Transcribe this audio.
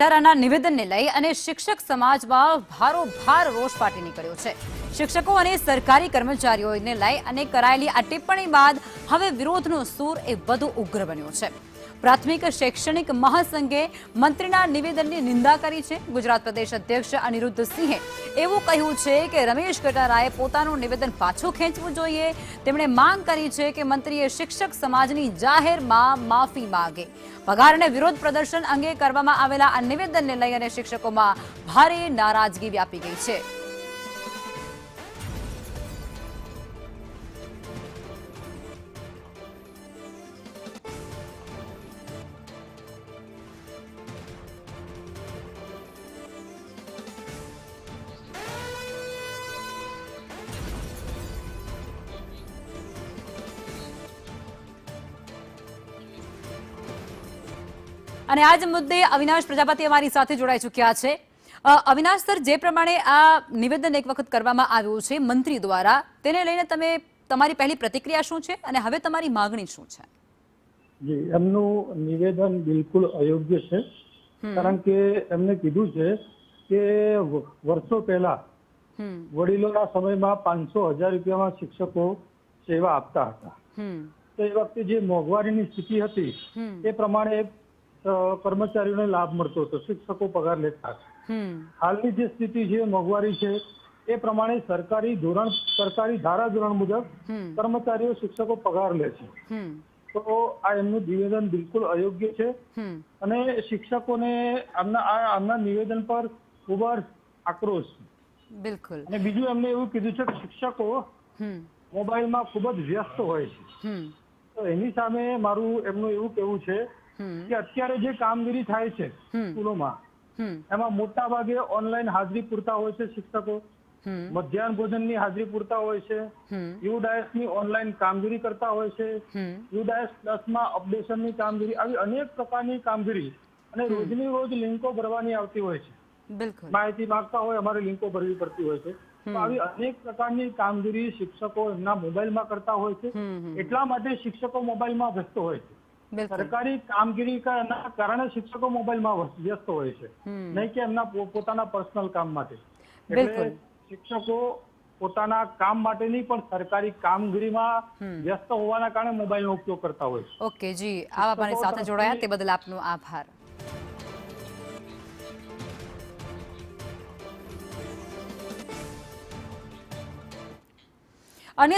વધારાના નિવેદનને લઈ અને શિક્ષક સમાજમાં ભારોભાર રોષ ફાટી નીકળ્યો છે। શિક્ષકો અને સરકારી કર્મચારીઓને લઈ અને કરાયેલી આ ટિપ્પણી બાદ હવે વિરોધનો સૂર એ વધુ ઉગ્ર બન્યો છે। પ્રાથમિક શૈક્ષણિક મહાસંઘે મંત્રીના નિવેદનની નિંદા કરી છે। ગુજરાત પ્રદેશ અધ્યક્ષ અનિરુદ્ધ સિંહે એવું કહ્યું છે કે રમેશ કટારાએ પોતાનું નિવેદન પાછું ખેંચવું જોઈએ। તેમણે માંગ કરી છે કે મંત્રીએ શિક્ષક સમાજની જાહેરમાં માફી માંગે। પગાર અને વિરોધ પ્રદર્શન અંગે કરવામાં આવેલા આ નિવેદનને લઈ અને શિક્ષકોમાં ભારે નારાજગી વ્યાપી ગઈ છે। અને આજ મુદ્દે અવિનાશ પ્રજાપતિ અમારી સાથે જોડાઈ ચૂક્યા છે। અવિનાશ સર, જે પ્રમાણે આ નિવેદન એક વખત કરવામાં આવ્યું છે મંત્રી દ્વારા, તેને લઈને તમે તમારી પહેલી પ્રતિક્રિયા શું છે અને હવે તમારી માંગણી શું છે? જી, એમનું નિવેદન બિલકુલ અયોગ્ય છે। કારણ કે એમને કીધું છે કે વર્ષો પહેલા વડીલોના સમયમાં 500,000 રૂપિયામાં શિક્ષકો સેવા આપતા હતા। તો એ વખતે જે મોંઘવારીની સ્થિતિ હતી એ પ્રમાણે કર્મચારીઓને લાભ મળતો હતો, શિક્ષકો પગાર લેતા હતા। હાલની જે સ્થિતિ છે, મોંઘવારી છે, એ પ્રમાણે સરકારી ધારા ધોરણ મુજબ કર્મચારીઓ શિક્ષકો પગાર લે છે। તો આ એમનું નિવેદન બિલકુલ અયોગ્ય છે અને શિક્ષકોને આમના નિવેદન પર ખૂબ જ આક્રોશ છે। બિલકુલ। અને બીજું એમને એવું કીધું છે કે શિક્ષકો મોબાઈલમાં ખૂબ જ વ્યસ્ત હોય છે। તો એની સામે મારું એમનું એવું કહેવું છે કે અત્યારે જે કામગીરી થાય છે સ્કૂલોમાં, એમાં મોટા ભાગે ઓનલાઈન હાજરી પૂરતા હોય છે શિક્ષકો, મધ્યાહન ભોજનની હાજરી પૂરતા હોય છે, યુડાયસ ની ઓનલાઈન કામગીરી કરતા હોય છે, યુડાયસ પ્લસમાં અપડેશનની કામગીરી, આવી અનેક પ્રકારની કામગીરી અને રોજની રોજ લિંકો ભરવાની આવતી હોય છે। માહિતી માંગતા હોય, અમારે લિંકો ભરવી પડતી હોય છે। તો આવી અનેક પ્રકારની કામગીરી શિક્ષકો એમના મોબાઈલમાં કરતા હોય છે। એટલા માટે શિક્ષકો મોબાઈલમાં વ્યસ્ત હોય છે। સરકારી કામગીરી કારણે શિક્ષકો મોબાઈલમાં વ્યસ્ત હોય છે, નહીં કે એમના પોતાના પર્સનલ કામ માટે। એટલે શિક્ષકો પોતાના કામ માટે નહીં પણ સરકારી કામગીરીમાં વ્યસ્ત હોવાના કારણે મોબાઈલનો ઉપયોગ કરતા હોય છે। ઓકે જી, આપ અમારી સાથે જોડાયા તે બદલ આપનો આભાર। અન્ય